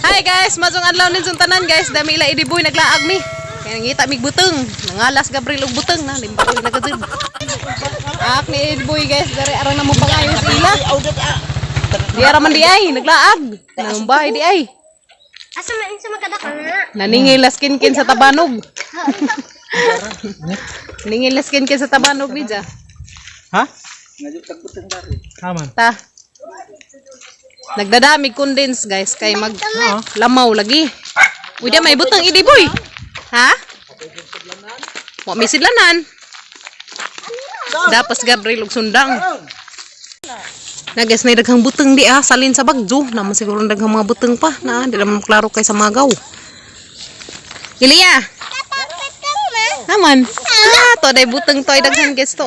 Hi guys, masong adlaw nin tanan guys, dami ila idiboy naglaag mi. Kaya ngita mig buteng, nangalas Gabriel og buteng na limbaoy na gud. Ak ni idiboy guys, dari arang na mo pangayo sa ila. Di ara man di ay naglaag. Nang bahay di ay. Asa man sa magkadakan na? Naningilas kin sa tabanog. Naningilas kin sa tabanog ni ja. Ha? Ngayon tagbuteng dari. Aman. Ta. Nagdadami condense guys kay mag lamaw lagi. Uy, di may butang idiboy. Ha? Wa may sidlanan. Dapas Gabriel og sundang. Na guys, may daghang butang di salin sa Bagjo. Naman siguro daghang mga butang pa na di naman klaro kay sa Magaw. Ilia. Naman. To day butang toy daghan guys to.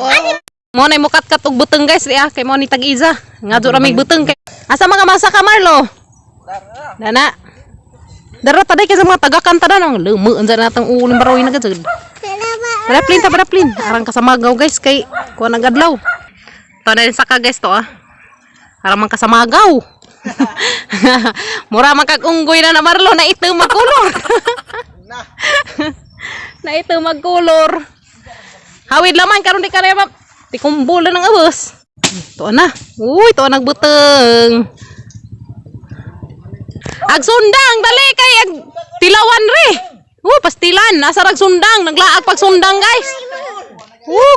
Mo nay mo kat og butang guys di kay mo ni tag-iza. Ngadto ra mig butang kay. Asa mga masa ka Marlo? Dana. Dara taday kay sa mga tagakan tada nang leumeun sa natang ulim baroy na gud. Paraplin. Arang ka sa Magaw guys kay kuha na gadlaw. Tanay sa ka guys to Arang man ka sa Magaw. Mura man kag unggoy na Marlo na ito magkulor. Na ito magkulor. Hawid laman karon di ka na tikumbulan ng abos. Ito na. Uy, ito nagbuteng. Agsundang, dali kay ag tilawan re. Pastilan, nasa ragsundang, naglaag pag sundang guys.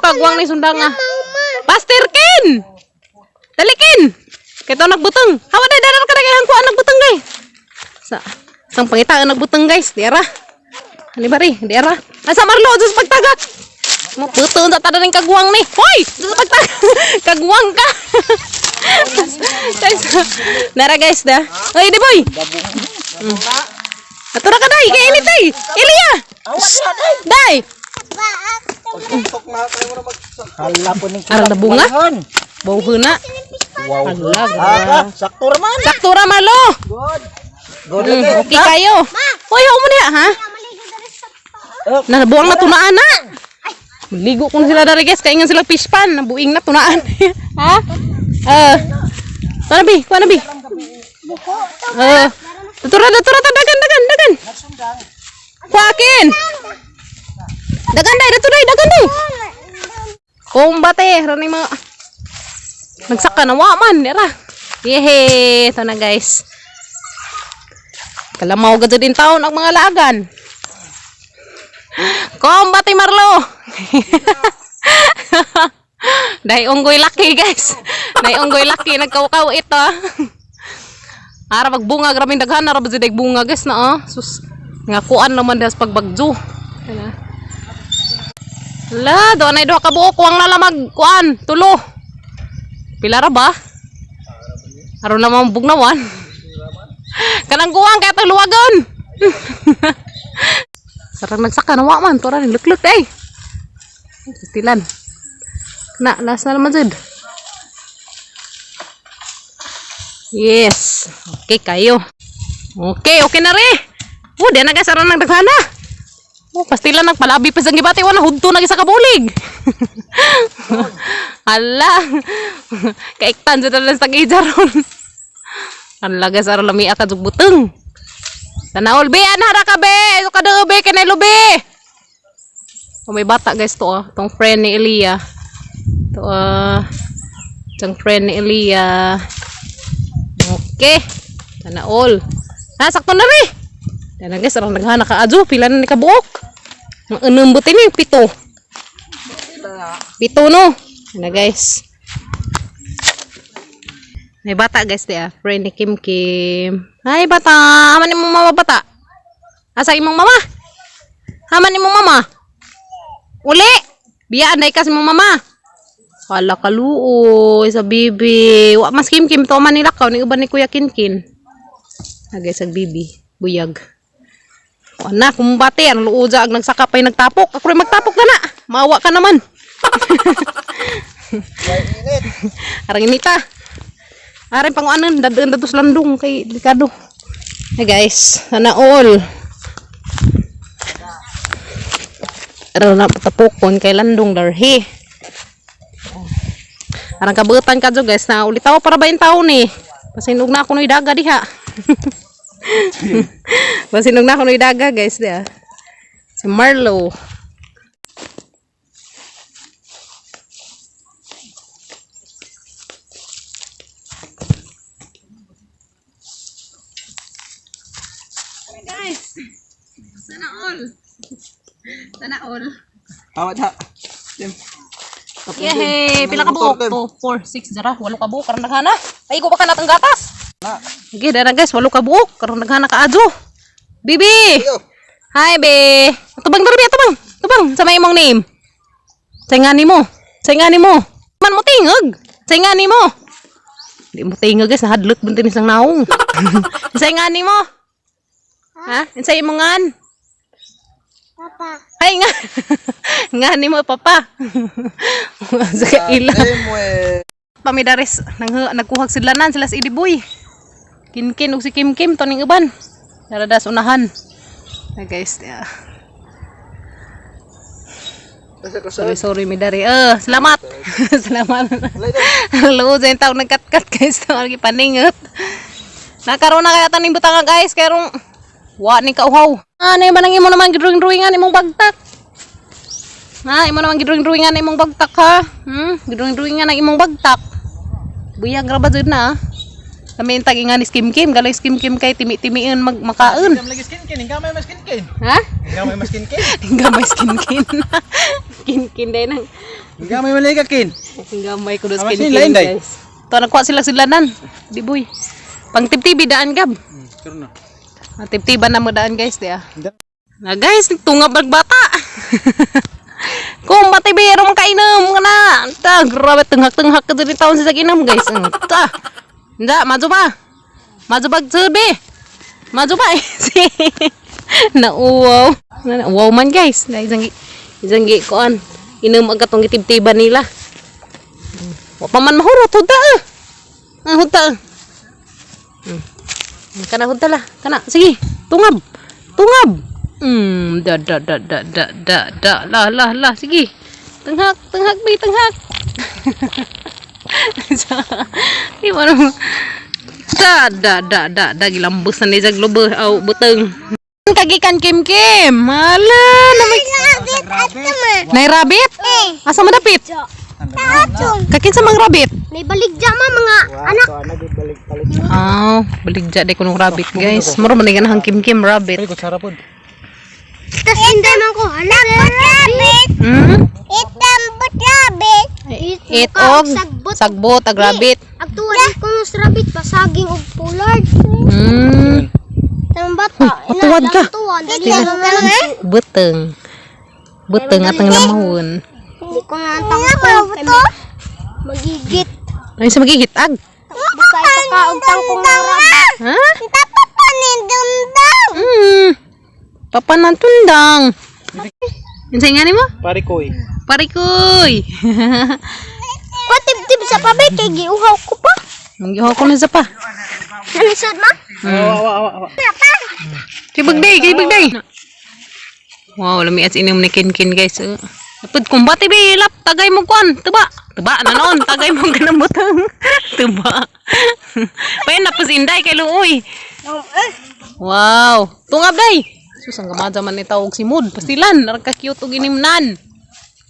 Kagwang ni sundang Pastirkin. Dalikin. Kay ito nagbuteng. Hawa day darar ka kay hangkuan nagbuteng day. Sang pangitaan nagbuteng guys, di ara. Ani bari, di ara. Asa Marlo sa pagtagak. Mo puto sa tada ning kagwang ni. Hoy, sa pagtagak. Kagwang ka. Nara guys da. Oy, di boy. Atura ka day, kay init day. Ilia. Day. Hala po ning Arang na bunga. Bau huna. Wow. Hala. Sakto man. Sakto ra Malo. Good. Okay kayo. Hoy, mo niya ha. Nabuang na tunaan na. Ligo kung sila dari guys, kaingan sila fish pan, nabuing na tunaan. Ha? Kuha na bi. Datura, dagan. Kuhakin. Dagan day. Kumbate, rani mga. Nagsaka na waman, dira. Yehe, ito na guys. Kalamaw gado din taon ang mga laagan. Kumbate Marlo. Dai unggoy laki guys. Dai unggoy laki nagkaw-kaw ito. Ara magbunga grabe daghan ara ba day bunga guys na sus nga kuan naman das pagbagjo. La do nay duha ka buok wang nalamag kuan tulo. Pila ra ba? Aron naman bugnawan. Kanang kuwang kay tuluwagon. Sarang nagsaka na wa man to ra lukluk day. Pastilan. Na, last na naman dyan. Yes. Okay kayo. Okay na rin. Di na guys, arang nagdaghana. Pastilan nagpalabi pa sa gibati. Wala, hudto na isa kabulig. Hala. Kaiktan dyan na sa tag-ijaron. Hala guys, arang lamia ka buteng. Tanaol, be, anara ka be. Ito ka daw, be, kanelo, be. May bata guys to tong friend ni Elia. To tong friend ni Elia. Okay. Sana all. Sakto na ri. Yan guys, arang naghana ka adyo, pila na ni kabuok. Ang enembut ini 7. 7 no. Yan guys. May bata guys dia, friend ni Kim. Hai bata, aman imong mama bata. Asa imong mama? Aman imong mama? Uli! Biyaan day kasi mong mama. Wala kaluoy sa bibi. Wa mas Kim to man nila ka. Ni uban ni Kuya Kinkin. Agay sa bibi. Buyag. Wala, kumbate. Ang luoja ag nagsaka pa'y nagtapok. Ako rin magtapok na na. Maawa ka naman. Arang inita. Arang panguanan. Dadaan datos landong kay Ricardo. Hey guys. Sana all. Pero na patapokon kay landong darhi. Arang kabutan ka jo guys na ulit ako para ba yung taon eh. Pasinog na ako no idaga diha. Masinog na ako ng daga guys dia. Si Marlo. Guys. Sana all. Sana all. Awat ha. Tim. Yehey, pila ka buok? 2, 4, 6, jara, 8 ka buok karon naghana. Ay ko pa kanat ang gatas. Sige, dara guys, 8 ka buok karon naghana ka adyo. Bibi. Hi, be. Tubang dara biya, tubang. Tubang sa may imong name. Sayngani mo. Sayngani mo. Man mo tingog. Sayngani mo. Di mo tingog guys, nahadlot buntin isang naong. Sayngani mo. Ha? Insay mo ngan. Papa. Ay nga. Nga ni mo papa. Sa kaila. Pamidares nagkuhag sidlanan sila si Idiboy. Kinkin ug si Kim to ning uban. Naradas unahan. Na guys, ya. Sorry midari. Selamat. Selamat. Halo, zain taw nagkat-kat guys, lagi paningot. Nakaroon na kaya taning butanga guys, kaya wa ni kauhaw. Ano yung manang imo naman gidrawing-drawingan imong bagtak? Ha, imo naman gidrawing-drawingan imong bagtak ha? Gidrawing-drawingan ang imong bagtak. Buyag ra ba jud na? Kami intag nga ni Kim galay Kim kay timi-timion makaon. Hingam lagi skin kin, hingam may skin kin. Ha? Hingam may skin kin. Hingamay skin. Kin day nang. Hingam may malika kin. Hingamay ko dos Ama skin sila, Inday. guys. To nagkuha sila sidlanan. Di boy. Pang tibtibi daan gab. Sure na. Tibtiban na mo daan guys dia. Na guys, tungab nagbata. Kung batibiro man kainom nga na. Ta, grabe tenghak-tenghak ka diri taon sa ginom guys. Ta. Nda, maju ba? Maju bag sabi. Maju ba? Na wow. Wow man guys. Na izanggi koan. Inom agad tong gitibtiban nila. Wa pa man mahurot huda. Huda. Kana huda lah. Kana sige. Tungab. Lah sige. Tenghak bi tenghak. Di mana? Da gilambus na nijag lobo au buteng. Kagikan Kim. Mala namay nay rabbit. Asa madapit? Kakin sa mga rabbit. May baligya mga anak. Baligja de kunong rabbit guys. Maro man ganahang Kim rabbit. Ay ko sarapod. Tas hindi man ko anak rabbit. Itambot rabbit. Eat og sagbot ag rabbit. Agtuwan ko ng rabbit pasaging og pulard. Tang bata. Tuwad ka. Dali lang ka. Buteng atang lamahon. Hindi ko na tangko. Magigit. Ay sa magigit ag. Baka ipakaog tangkong ng rabbit. Ha? Papapanin dundang. Papanan tundang. Insay nga ni mo? Parikoy. Parikoy. Patib-tib sa pabay kay giuhaw ko pa. Manggihaw ko na sa pa. Nalisod ma? Awa. Kay bagday. Wow, lami at inom ni Kin guys. Apod kumbati be lap tagay mo kuan. Tuba na noon, tagay mo ganang butang. Tuba. Payan na pasinday kay luoy. Wow, tungab day. Sus ang gamaja man ni tawag si Mood. Pastilan, narka cute og inimnan.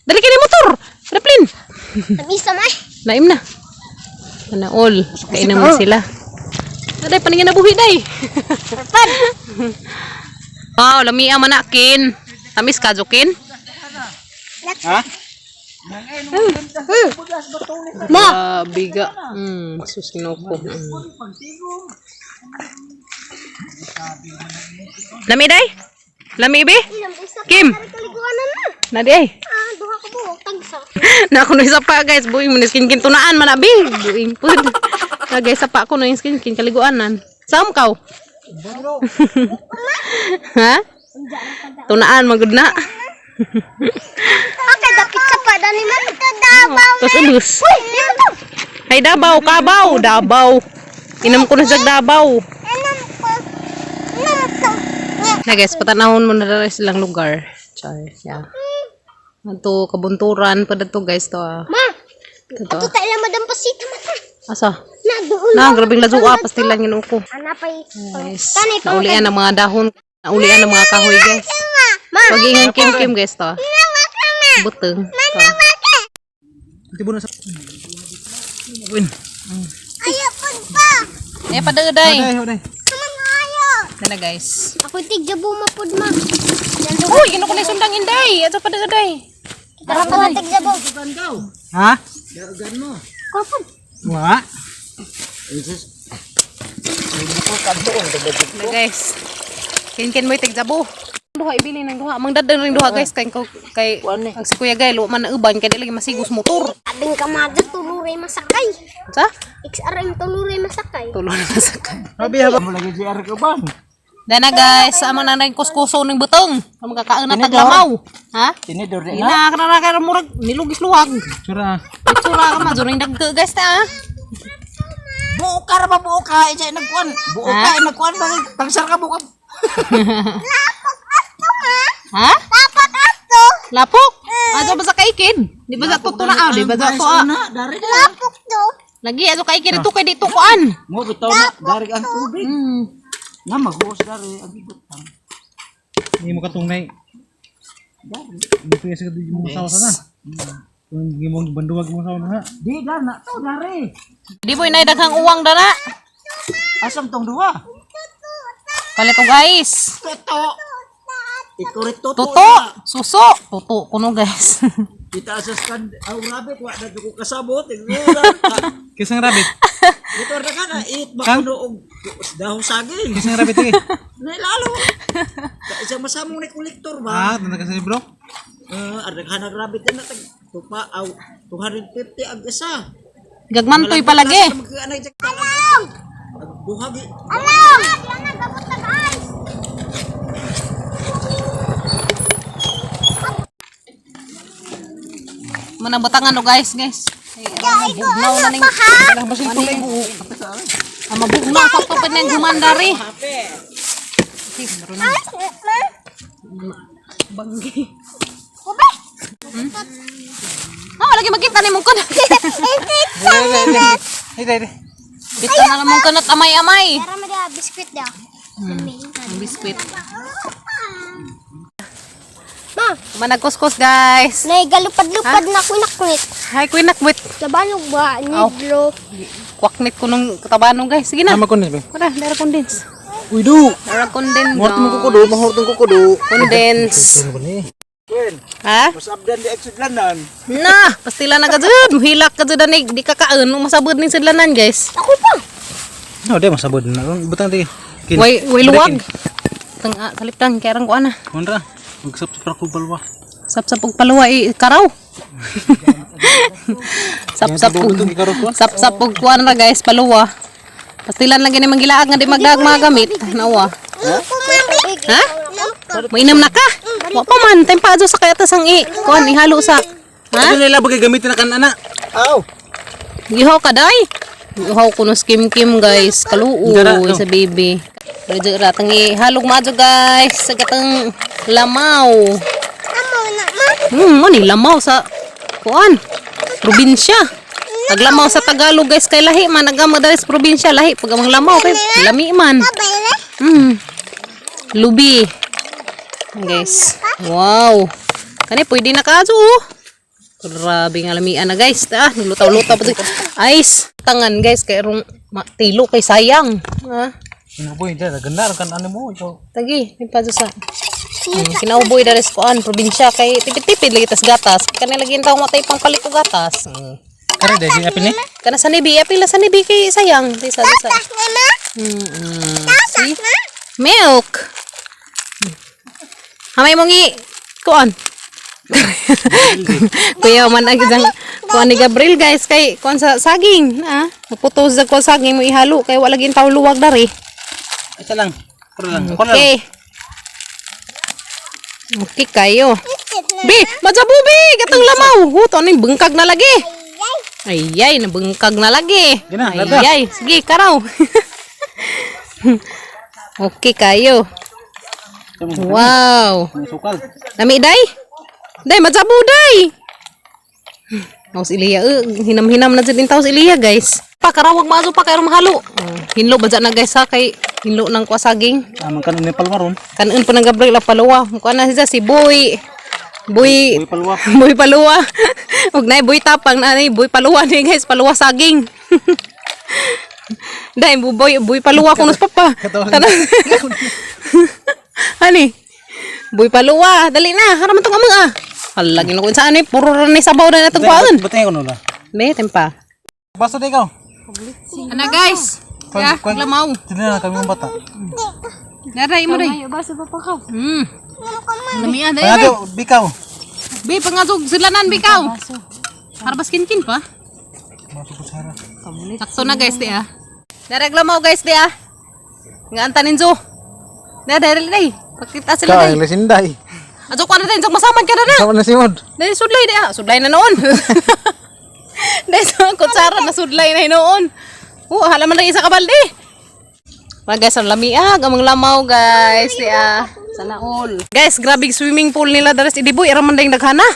Dali kini motor. Raplin. Nag-isa ma. Naim na. Mana all. Kainom na sila. Aday paningin na buhi day. Wow, lamia man nakin. Tamis ka Jokin. Ha? Ma, biga. Sus kinoko. Lami day? Lami be? Kim. Kaliguanan na. Nadi ay. Duha ka buhok tagsa. Na ako na isa pa guys. Buing mo na skin tunaan manabi. Buing po. Na guys, pa ako na yung skin kaliguanan. Saan ka? Ha? Tunaan magud na. Okay, dapit sa pa dani man ito Davao. Pasulus. Hay Davao. Inom ko na sa Davao. Na guys, patanahon mo na rin silang lugar. Char, yeah. Ito, kabunturan pa na to guys to. Ma, ito tayo lang madam pasita mata. Asa? Na doon. Na, grabing lazua. Pastilan yun uko. Anapay. Guys, Kani pa. naulian ng mga dahon. Naulian ng mga kahoy, guys. Ma. Pag-ingang kim-kim, guys, to. Buteng. To. Tibo na sa... Win. Ayo pud pa. Eh, padaday. Hoday. Mga ayo. Na, guys. Ako tigjabo mapud ma. Uy, ino ko na sundang inday. Ato padaday. Tara ko tigjabo. Ha? Kopod. Wa? Na, guys. Kin mo itigzabo. Duha ibili ng duha. Mang dadan ring duha, guys. Kay ang si Kuya Gay, luwa man na uban. Kaya di lagi masigos motor. Abing kamada tuluray masakay. Sa? XRM tuluray masakay. Tulo na nasakay. Sabi ha ba? Mo lagi si Ari ka ba? Dana, guys. Amo na nang kuskuso ng butong. Amo kakaon na taglamaw. Ha? Tinidor din Ina, na. kanara murag nilugis luwag. Sura. Itsura ka ma, zuring dagga, guys, ta. Buo ka ra ba buo ka? Isa nagkuan. Buo ka nagkuan ba? Tagsar ka buka. Ha? Dapat ato. Lapok? Ato ba sa kaikid? Di ba sa tuto na di ba sa to? Dari na. Lapok to. Lagi ato kaikid ito kay dito kuan. Mo bitaw na dari ang tubig. Hmm. Na magbuos dari ang ibutang. Ni mo katungnay. Dari. Dito sa kadto mo sa sana. Kung gi mo banduwag mo sa na. Di na to dari. Di mo inay daghang uwang dana. Asam tong duha. Palit og guys. Toto. Ikurit toto. Tuto, suso, tuto kuno guys. Kita asas kan au rabbit wa na ko kasabot. Kisang rabbit. Dito ra kana eat bakuno og dahon saging. Kisang rabbit iki. Lalo. Isa masamong ni kolektor ba? Ah, tanda ka sa bro. Ada hanag rabbit na tag tupa au 250 ang isa. Gagmantoy palagi. Alam. Buhagi. Alam. Yan ang gabot na guys. Manabutangan no guys. Bugnaw na ning. Wala ba sing tulay buo. Mabugnaw sa to ken ning gumandari. Banggi. Lagi makita ni mong kunat. Kita na mong kunat amay-amay. Tara mga biskuit daw. Ang biskwit. Ma, Managkuskus guys. naigalupad-lupad na ko nakwit. Hay kuy nakwit. Labanog ba? Nidlo. Kwaknit ko nung katabano guys. Sige na. Ama kon ni. Wala, dara condense. Uy du. Dara condense. Mahorto mo kukudo, mahorto kukudo. Condense. Wen, Ha? mas abdan di eksudlanan. Na, pastila na ka dyan. Muhilak ka dyan. Di kakaon. Masabod ni sidlanan guys. Ako pa. No, dia masabod na. Butang di. Way luwag. Tang kaliptang kaya rang kuana. Konra, magsap sa palwa. Sap-sap og paluwa karaw. Sap-sap og kuan ra guys paluwa. Pastilan lang gani mangilaag nga di magdagma gamit. Nawa. Ha? Mainam na ka. Wa pa man time pa sa kaya tasang kuan ihalo sa. Ha? Ano nila bagay gamitin na kanana? Aw. Gihaw ka day. Gihaw ko no skim-kim guys. Kaluoy sa baby. Pwede ratang ihalog madyo guys. Sa katang lamaw. Amo na ma. Mani lamaw sa kuan. Probinsya. Pag lamaw sa Tagalog guys kay lahi man agama dali sa probinsya lahi pag amang lamaw kay lami man. Lubi. Guys. Wow. Kani pwede na kaso. Grabe nga lamian na guys. Nilutaw-lutaw pa ice. Tangan guys kay rong tilo kay sayang. Ha? Kinaboy dyan, nagandar kan ano mo. Tagi, nipadyo sa. Kinauboy dali sa kuan probinsya kay tipid-tipid lagi tas gatas. Kani lagi taw matay pang palit og gatas. Kare dahil apin ni? Kana sa nibi, apila sa nibi kay sayang. Sa. Tas na ma. See? Milk. Hamay mong kuan. Kuya man ang isang kuan ni Gabriel guys kay kuan sa saging. Naputos sa kuan saging mo ihalo kay wala gin taw luwag dari. Isa lang. Puro lang. Okay. Okay kayo. Bi, majabu bi, katang lamaw. Huto ning bengkag na lagi. Ayay, nabengkag na lagi. Gina, lada. Ayay, sige, karaw. Okay kayo. Wow. Sukal. Lami day? Day, majabu day. Taos Iliya, hinam-hinam na din taos Iliya guys. Pa karawag maaso pa kay mahalo. Hinlo ba dyan na guys ha kay hinlo ng kwasaging. Amang kanon ni palwaron. Kanon po ng Gabriel la paluwa. Kuha na siya si Boy. Boy palwa. Boy paluwa. Huwag na boy tapang na boy paluwa ni guys. Paluwa saging. Dahil boy paluwa kunos papa. Tanan. Hani. Boy paluwa. Dali na. Haraman tong amang ah. Halagin ako saan eh. Puro rin sabaw na natong paan. Batay ko nula. Be, tempa. Basta di ikaw. Ana guys. Ya, lamaw. Sila na kami ng bata. Daray mo day. Basa pa ka. Lamian day. Ayo, bikaw. Be, pangasog silanan bikaw. Harbas kinkin pa. Masuk ko sara. Sakto na guys di ah. Daray lamaw guys di ah. Nga antanin zo. Daray day. Pakita sila day. lesinday. Ajo ko na din sa masaman ka na na. Sama na si Mod. Dahil sudlay di ah. Sudlay na noon. Dahil sa kutsara na sudlay na noon. Halaman na isa kabaldi. Mga guys, ang lamiag, amang lamaw guys. Sana all. Guys, grabe swimming pool nila daras idiboy. Iraman na yung naghana.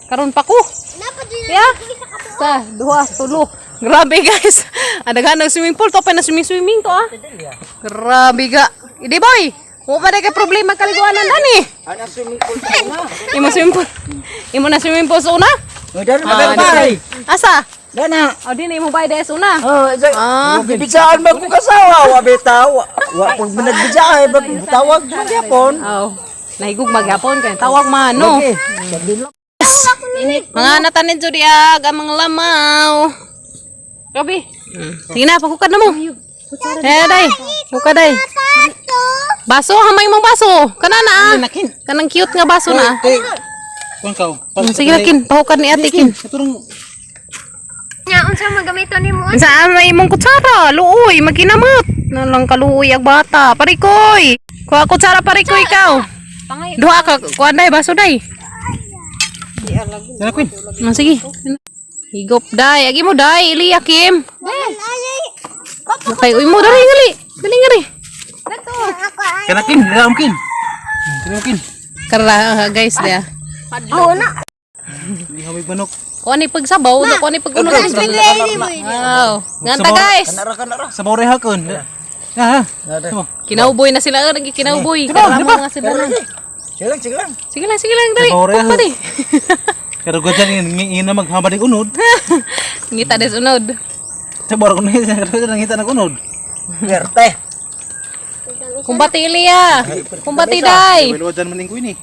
Karon pa ko. Yeah. Sa, duha, tulo. Grabe guys. Adaghan ng swimming pool. To pa na swimming to ah. Grabe ga. Idiboy. Huwag pa na kay problema kaliguanan dani. Ana swimming pool na. Imo swimming pool. Imo na swimming pool sa una? Odan mabay. Asa? Dana. O di na imo bay des una. Bibitsaan mag ko kasawa, wa bitaw. Wa pag binagbitsaan ba tawag mo gyapon. Oh. Nahigug magyapon kay tawag man no. Mga natanin jud diag amang lamaw. Gabi. Sige na, pagukad na mo. Day. Buka day. Baso, hamay mong baso. Kanana ah. Kanang cute nga baso na. Kung kau. Sige lakin, pahukad ni ate kin. Katurong Nya, unsa magamito nimo? Saan may imong kutsara? Luoy, maginamot. Nalang kaluoy ang bata. Parikoy. Kuha kutsara parikoy ikaw. Duha ka, kuha day, baso day. Dana Queen. Sige. Higop day. Agi mo day, Ili Kim. Okay, uy mo, dali, dali. Dali nga rin. Kana Queen, dala Queen. Dala Queen. Kara, guys, dia. Oo na. Ni hamig manok. Kuha ni pagsabaw, kuha ni pag-unog. Wow. Nganta guys. Kanara. Sabaw re hakon. Ha. Kinauboy na sila, nagi kinauboy. Karama nga sila lang. Sige lang. Sige lang, dali. Sabaw re. Pati. Pero ko dyan ina maghabad ng unod. Ngita des unod. Sabaw ko na ngita ng unod. Werte. Kumbati Ilia. Kumbati day. Wala dyan maning Queen eh.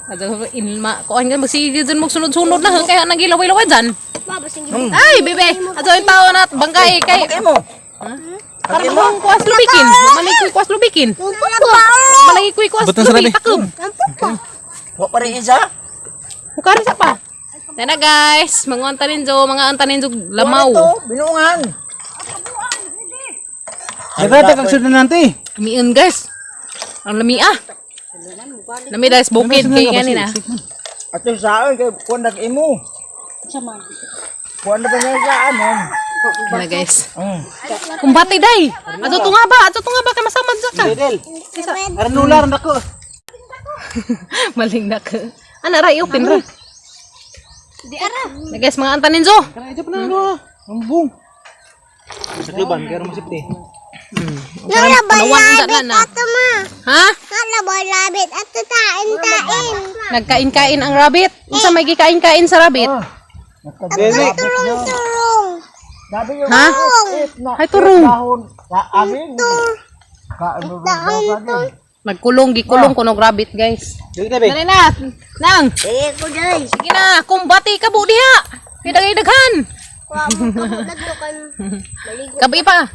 Ato inma ko ang magsige dyan magsunod-sunod na kaya nagilaw-ilaw dyan. Babasing Ay, bebe. Ato yung tao na bangkay kay. Karang mong kuwas lubikin. Malikoy kuwas lubikin. Malikoy kuwas Butang sarabi. takum. Wa pa rin isa. Hukari sa pa. Tena guys, mga antanin jo lamaw. Binungan. Dagata kag sudan nanti. Lamian guys. Ang lami ah. Lami guys bukid kay ngani na. Ato saan kay kuan imo. Kuan na ba niya saan on? Na guys. Kumbati day. Ato tunga ba kay masamad sa ka. Del. Arnular nako. Maling na ka. Ana ra open ra. Di ara. Na guys mga antanin jo. Kana ito pa na do. Ambong. Sa kluban kay masipti. Nawan na. Ha? Rabbit at tain. Nagkain-kain ang rabbit. Unsa may gikain-kain sa rabbit? Nakadeli. Turong. Ha? Ay turong. Amin. Nagkulong gikulong kuno rabbit guys. Dili na be. Dali na. Nang. Ko day. Sige na, kumbati ka bu diha. Pidagay-daghan. Wa mo nagdukan. Maligo. Kabi pa.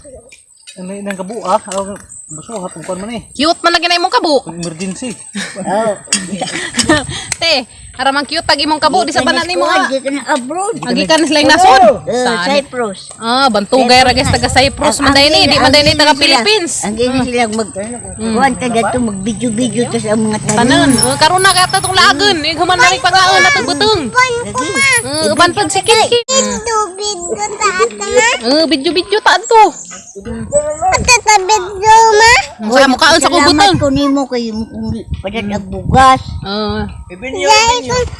Ano nang kabu ah? Baso hatong kon man eh. Cute man lagi na imong kabu. Emergency. Te, aramang cute tag imong kabu di sa banan nimo ah. Dito na abroad. Agikan sila yung nasod. Cyprus. Ah, bantugay ra guys taga Cyprus man dai ni, di man dai ni taga Philippines. Ang ganyan sila kuhan ka dito mag-video-video to sa mga Tanan, karon na kata tong lagon, human na ning pangaon na butong. Uban pag sikit. Video-video ta Video-video taan to. Tatabid mo ma. Sa mukha doon sa kubutang. Salamat ko nimo kay padat ang bugas. Ibinyo.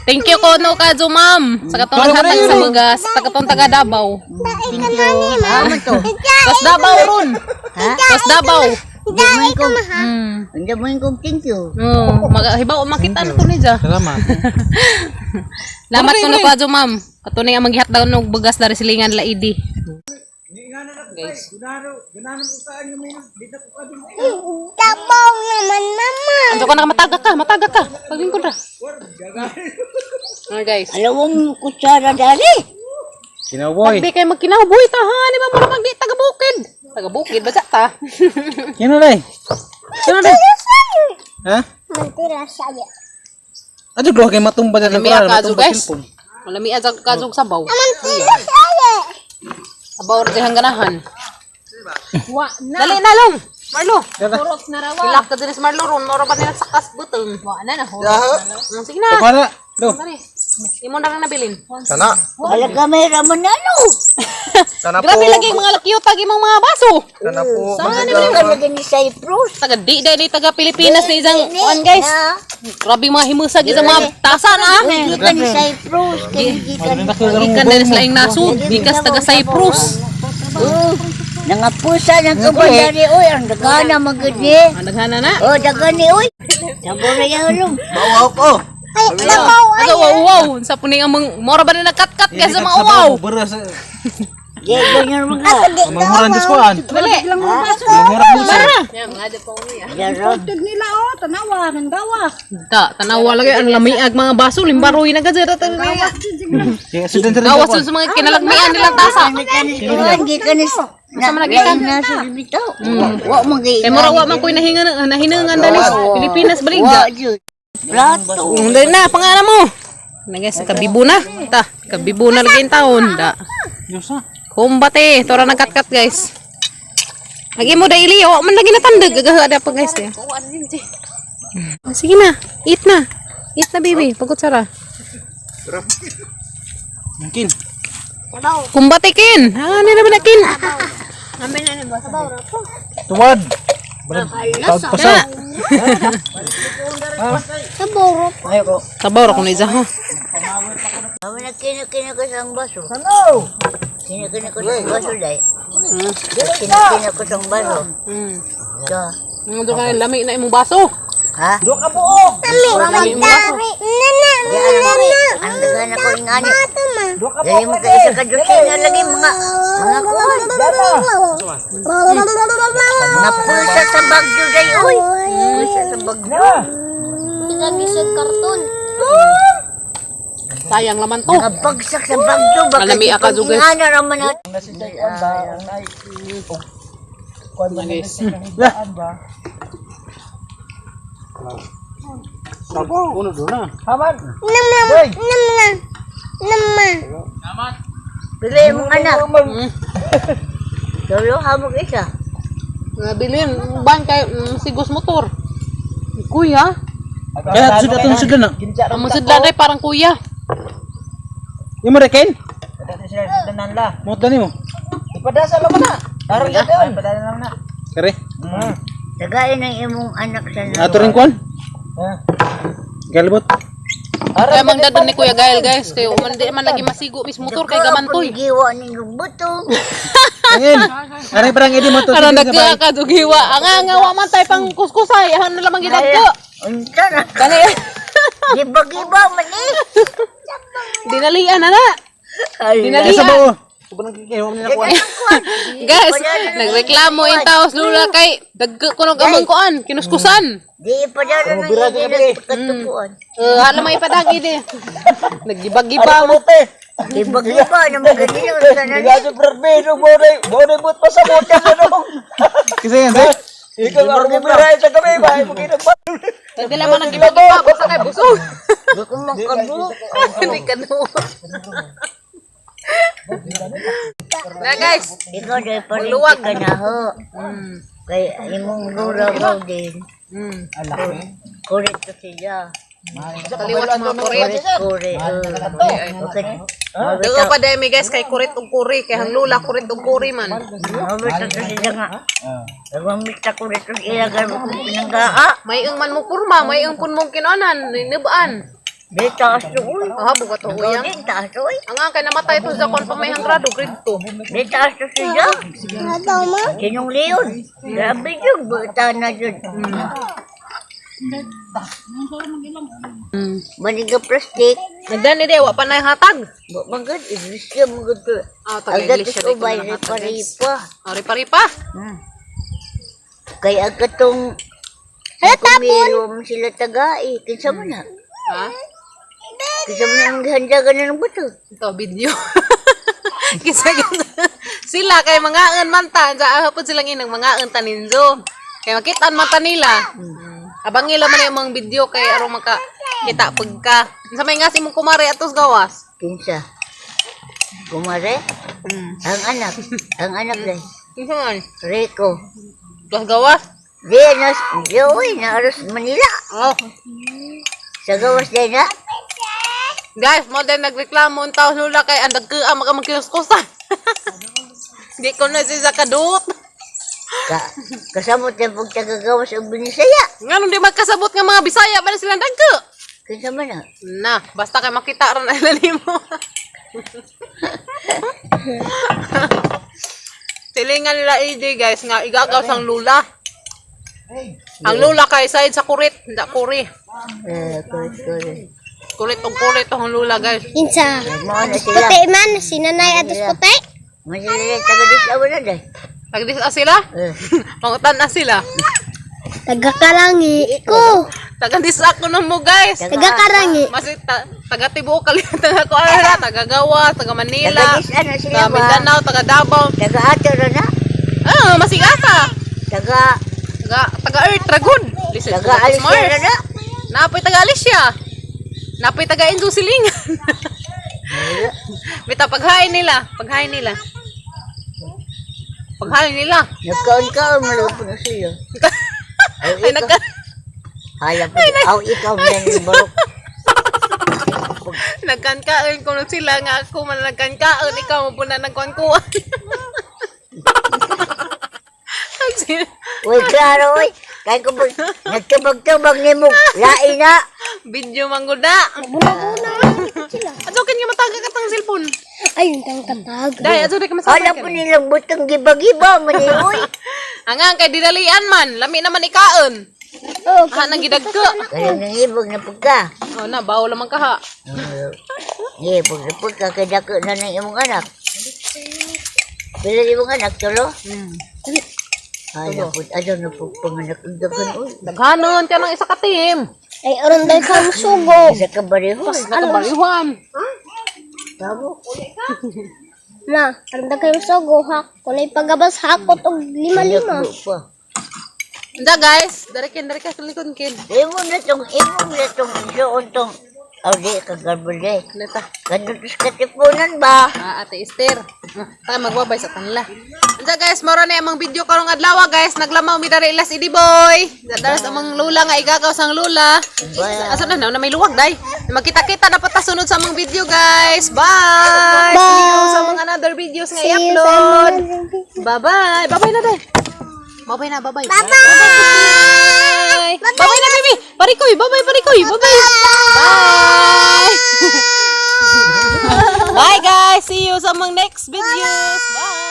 Thank you ko no ka ma'am. Sa katong hatag sa bugas, tagatong taga Davao. Thank you. Salamat to. Tas Davao ron. Ha? Tas Davao. Dami ko. Ang dami ko thank you. Hibaw makita na to ni ja. Salamat. Salamat ko no ka ma'am. Katunay ang maghihat daw og bugas dari silingan la idi. Guys. Ganano ko saan yung minus. Dito ko ka din. Tabaw naman mama. Anjo ka na matagak ka. Paglingkod ra. Guys. Alawang kutsara dali. Kinaboy. Di kay magkinabuhi ta ha, di ba mo magdi taga-bukid. Taga-bukid ba ta? Kinalay. Ha? Mentira saya. Aduh, dua kay matumba sa Malami ang kazog guys. Malami ang kazog sabaw. Mentira saya. Sabaw rin ang ganahan. Dali na lang. Marlo. Turok na rawa. Hilak ka din si Marlo ron. Nora pa nila sakas butong. Wala na. Sige na. Para. Do. Imo na lang nabilin. Sana. Wala kamera manalo. Sana po. Grabe lagi mga lakyutag imong mga baso. Sana po. Saan ni Wala ka na ni Cyprus. taga di dahil taga Pilipinas ni isang kuan guys. Grabe mga himusag isang mga tasa na. Hindi ka ni Cyprus. Ikan din sila yung nasud. Bikas taga Cyprus. Nangapusa ng kabandari. Uy, ang dagana magani. Ang daghana na. Oh, dagani. Uy. Sabo na yan ulong. Bawaw ko. Ay, nabaw. Aga wow. Sa puning among mora ba na nagkat-kat kaya sa mga wow. Beras. Ganyan mga. Manghuran dis kuan. Dali. Manghuran mo sa. Jarod. Ta, tanawa lagi ang lamiag mga baso limbaroy na gazeta talaga. Kaya sudan sa Gawas sa mga kinalagmian nilang tasa. Hindi ka ni. Sama lagi kan. Nasa bitaw. Wa magay. Kay mura wa man koy nahingan dali. Pilipinas Wa baligya. jud. Plato. Dali na pangalan mo. Na guys, kabibo na. Ta, kabibo na lagi yung taon. Da. Diyosa. Kumbate, tora nagkat-kat guys. Lagi mo daily, wa man lagi natandag. Gagahada pa guys. Sige na, eat na. Eat na baby, pagod sara. Mungkin. Kumbate kin. Ah, nila ba na kin? Tuwad. Pasal. Ayo ko. Sabaw ako na isa ha. Kami na kina ko sa baso. Kina ko sa baso dai. Kina ko sa baso. So, Ang doon ka lami na imong baso. ha? Do ka buok. Lami imong baso. Ang dagan ako ingani. Dali mo ka isa ka dosina lagi mga kuwan. Napulsa sa bagyo dai oy. Pulsa sa bagyo. Nagisag karton. Sayang laman to. Nabagsak sa bagyo baka Alami ka, Zugas. ingana raman at Guys. Uno do na. Pili mong anak. Dolo hamog isa. Nabilin ban kay sigos motor. Kuya, Kaya sudan na. ang masudlan ay parang kuya. Yung mo rekin? Mo tani mo. Ipadasa lang na. Darang ganoon. Ipadasa lang na. Kare. Tagain ang imong anak sa Ato rin kuan. Galbot. Kaya magdadon ni Kuya Gael guys. Kaya di man lagi masigo mis motor kay gamantoy. Giwa ning buto. Angin. Are parang edi mo to. Ano nagka ka dugiwa. Ang nga wa man tay pang kuskusay. Ano na lamang gidagko. Unsa na? Kani Giba-giba man eh. dinalian na na. Ay Dinalian. sa bao. Kubang kayo mo na kuan. Guys, nagreklamo in taos lula kay dagko ko ng amang kuan, kinuskusan. Di pa dala na hindi katupuan. Hala may padagi di. Naggiba-giba mo. Giba-giba na magandang unsa na ni. Gaso perbedo mo but pa sa mota mo. Kasi yan, sir. Ikaw ang biray sa kami ba? Mo ginagbat. Hindi naman naggiba-giba basta kay busog. Kung makadu. Hindi ka no. Na guys, Ikaw dahil pa rin Luwag. ka na ho. Kay imong ruraw din. Kurit ko siya. kaliwat mga kuret. Kurit. Okay. Dago pa dahil may guys kay kurit ug kuri. Kay hang lula kurit ug kuri man. Mabita to siya nga. Nagmamita ko dito ilagan mo kung pinanggaa. May ang man mo kurma, may ang pun mong kinanan, ninibaan. Di taas to uy. Ah, buka to uyang. Di taas to uy. Ang kay namatay to sa kon pa may grado grade 2. Di taas to siya. Sinong leon? Grabe yun. Buta na yun. Maniga plastic. Nagdani de wa pa nay hatag. Magad, iglesia mo gado. Ah, taga Agad iglesia ito dito ba, na hatag. ripa-ripa. Ripa-ripa. Kaya agad tong kumilom sila tagai. Kinsa mo na? Ha? Kinsa mo na ang handagan na ng buto? Ito video. Kisa sila kay mga an man ta, sa hapon silang inang mga an taninzo. Kay makitaan mata nila. Abang ila man yung mga video kay aron maka kita pagka. Sa may ngasi mong kumare atos gawas. Kinsa? Kumare? Ang anak. Ang anak dahil. Kinsa man? Rico. Tos gawas. Di, uy, naaros Manila. Oh. Sa gawas dahil na. Guys, mo din nagreklamo ang tao nula kay andag ka makamakiloskusan. Di ko na siya kadut. Kasamot na pagtagagawas ang Binisaya. Nga di magkasabot nga mga Bisaya ba na silang dagko? Kinsa man na? Na, basta kay makita ron ay lalimo. Silingan nila ID guys nga igagaw sang lula. Ang lula kay side sa kurit, hindi kuri. Correct. Kulit og kulit ang lula guys. Insa. Nagmao na sila. Puti man, sinanay atos puti. Masilili, taga-disawa na dahil. Tagdis na sila? Pangutan na sila. Taga-karangi ko. Tagadis ako na mo guys. Taga-karangi. Mas taga-Tibuok kalimutan ako ala, taga-Gawa, taga-Manila, Taga-Disaan na sila ba? taga-Mindanao, taga-Davao. Taga-ato na na. Ah, masigata. Taga- Taga-Earth, Dragon. Taga-Alicia na na. Napoy taga-Alicia. Napoy taga-Inzo Silingan. Bita, paghain nila. Paghain nila. Paghain nila. Nagkaon-kaon, malupo na sila. Ay, nagka... Hala po, aw ikaw na yung barok. Nagkankaon ko na sila nga ako man nagkankaon. Ikaw mo po na nagkuhan-kuhan. Uy, klaro, uy. Kaya ko ba, nagtabag-tabag ni mo. Lain na. Video mangguda. Adsokin nga mataga ka tang cellphone. Ayun kang katag. Dahil adso di ka masakit. Hala po nilang butang giba-giba. Mani, uy. Hangang kay didalian man. Lami naman ikaon. Oh, Ha, nang gidagko. Kaya nang ibog na pagka. Oh na, bawo lamang ka ha. Ibog na pagka, kaya dako na ng imong anak. Pila imong anak, tulo? Hala po, adyo na po panganak ang dagan, uy. Daghanon ka ng isa ka team. ay aron dahil kang sugo. Isa ka barihos. Nakabaliwan. Tamo. Na, aron dahil kang sugo ha. Kulay pagabas hakot og lima-lima. Anda guys, dari ka sa likod kin. Imong na tong isuon tong di kagarbol day. Neta. Kanutos katipunan ba? Ate Esther. Tayo magbabay sa kanila. Anda guys, moro na amang video karong adlaw guys. Naglamaw mi dari ilas idi boy. Daras amang lula nga igagaw sang lula. Asa na may luwag day. Magkita-kita na patasunod sa amang video guys. Bye. See you sa mga another videos nga i-upload. Bye-bye. Bye-bye na day. Bye-bye na, bye-bye. Bye-bye. Bye-bye na, baby. Parikoy, bye-bye, parikoy. Bye-bye. Bye. Bye, guys. See you sa mga next videos. Bye.